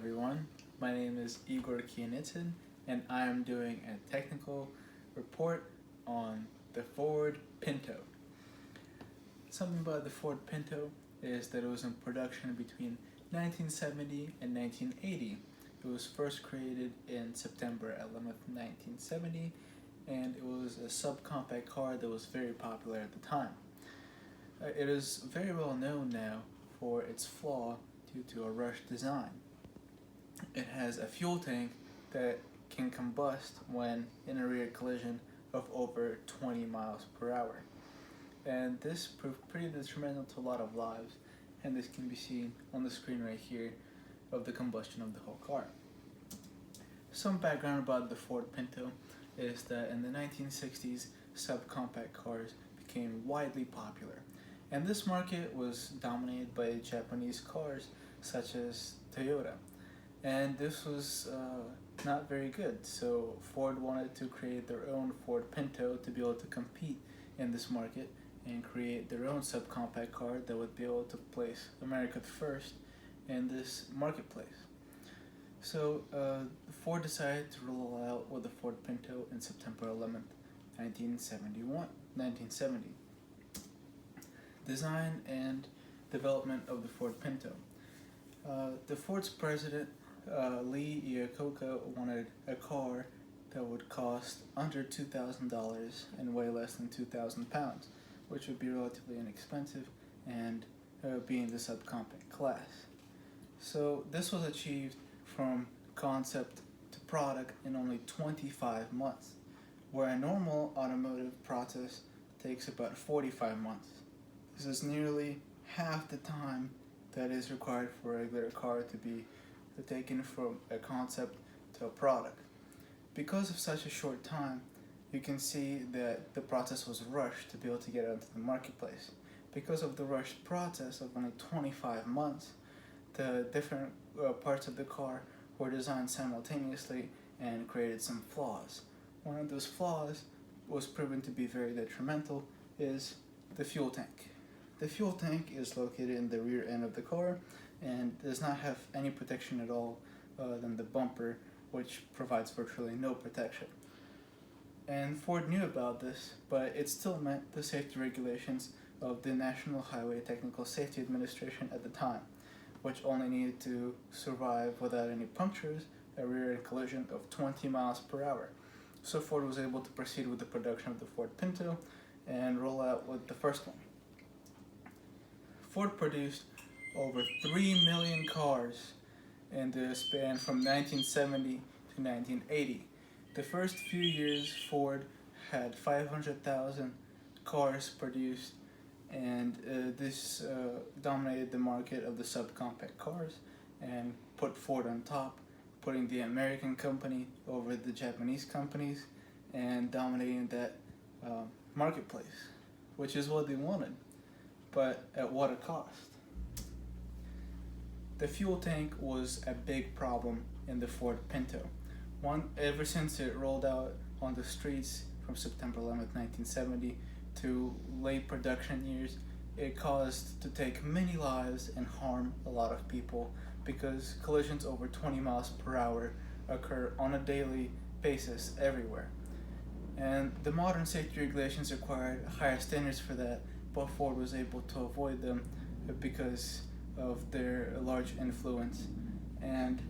everyone. My name is Igor Kianitin, and I am doing a technical report on the Ford Pinto. Something about the Ford Pinto is that it was in production between 1970 and 1980. It was first created in September 11th, 1970, and it was a subcompact car that was very popular at the time. It is very well known now for its flaw due to a rushed design. It has a fuel tank that can combust when in a rear collision of over 20 miles per hour. And this proved pretty detrimental to a lot of lives, and this can be seen on the screen right here of the combustion of the whole car. Some background about the Ford Pinto is that in the 1960s, subcompact cars became widely popular, and this market was dominated by Japanese cars such as Toyota. And this was not very good, so Ford wanted to create their own Ford Pinto to be able to compete in this market and create their own subcompact car that would be able to place America first in this marketplace. So Ford decided to roll out with the Ford Pinto in September 11th, 1970. Design and development of the Ford Pinto. The Ford's president, Lee Iacocca, wanted a car that would cost under $2,000 and weigh less than 2,000 pounds, which would be relatively inexpensive and be in the subcompact class. So this was achieved from concept to product in only 25 months, where a normal automotive process takes about 45 months. This is nearly half the time that is required for a regular car to be taken from a concept to a product. Because of such a short time, you can see that the process was rushed to be able to get it into the marketplace. Because of the rushed process of only 25 months, the different parts of the car were designed simultaneously and created some flaws. One of those flaws was proven to be very detrimental is the fuel tank. The fuel tank is located in the rear end of the car and does not have any protection at all than the bumper, which provides virtually no protection. And Ford knew about this, but it still met the safety regulations of the National Highway Technical Safety Administration at the time, which only needed to survive without any punctures a rear end collision of 20 miles per hour. So Ford was able to proceed with the production of the Ford Pinto and roll out with the first one. Ford produced over 3 million cars in the span from 1970 to 1980. The first few years, Ford had 500,000 cars produced, and this dominated the market of the subcompact cars and put Ford on top, putting the American company over the Japanese companies and dominating that marketplace, which is what they wanted, but at what a cost. The fuel tank was a big problem in the Ford Pinto. Ever since it rolled out on the streets from September 11th, 1970 to late production years, it caused to take many lives and harm a lot of people because collisions over 20 miles per hour occur on a daily basis everywhere. And the modern safety regulations required higher standards for that, but Ford was able to avoid them because of their large influence. And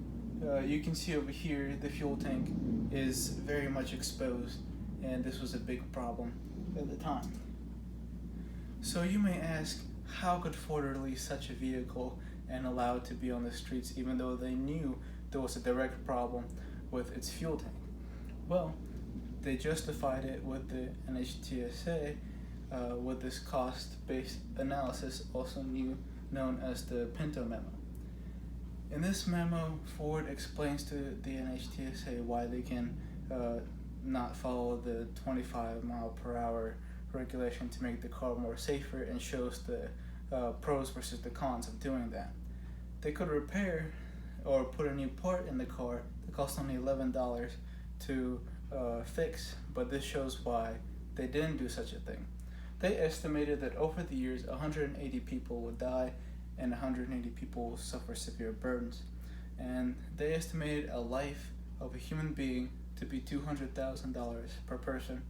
you can see over here the fuel tank is very much exposed, and this was a big problem at the time. So you may ask, how could Ford release such a vehicle and allow it to be on the streets even though they knew there was a direct problem with its fuel tank? Well, they justified it with the NHTSA with this cost-based analysis, also known as the Pinto memo. In this memo, Ford explains to the NHTSA why they can not follow the 25 mile per hour regulation to make the car more safer, and shows the pros versus the cons of doing that. They could repair or put a new part in the car that cost only $11 to fix, but this shows why they didn't do such a thing. They estimated that over the years 180 people would die and 180 people will suffer severe burns. and they estimated a life of a human being to be $200,000 per person,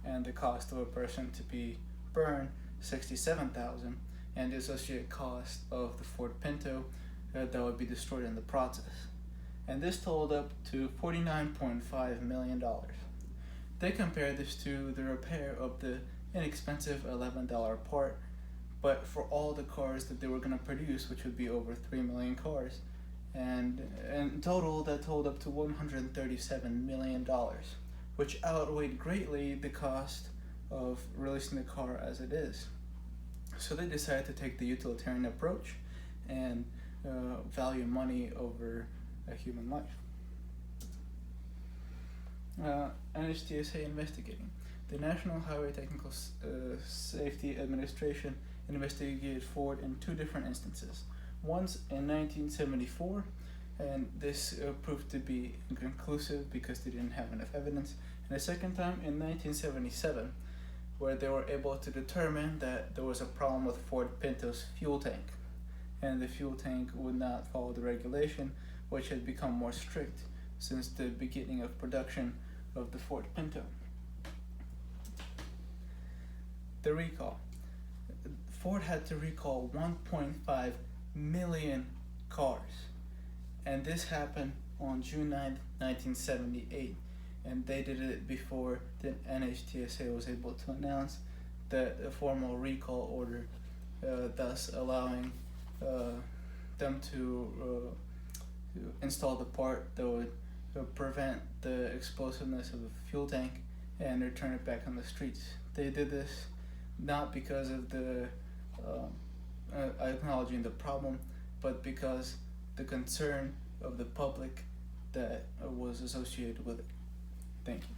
and the cost of a person to be burned $67,000, and the associated cost of the Ford Pinto that would be destroyed in the process. And this totaled up to $49.5 million. They compared this to the repair of the inexpensive $11 part, but for all the cars that they were going to produce, which would be over 3 million cars, and in total that totaled up to $137 million, which outweighed greatly the cost of releasing the car as it is. So they decided to take the utilitarian approach and value money over a human life. NHTSA investigating. The National Highway Technical Safety Administration investigated Ford in two different instances. Once in 1974, and this proved to be inconclusive because they didn't have enough evidence, and a second time in 1977, where they were able to determine that there was a problem with Ford Pinto's fuel tank, and the fuel tank would not follow the regulation, which had become more strict since the beginning of production of the Ford Pinto. The recall. Ford had to recall 1.5 million cars, and this happened on June 9th, 1978, and they did it before the NHTSA was able to announce that a formal recall order, thus allowing them to install the part that would prevent the explosiveness of the fuel tank and return it back on the streets. They did this not because of the acknowledging the problem, but because the concern of the public that was associated with it. Thank you.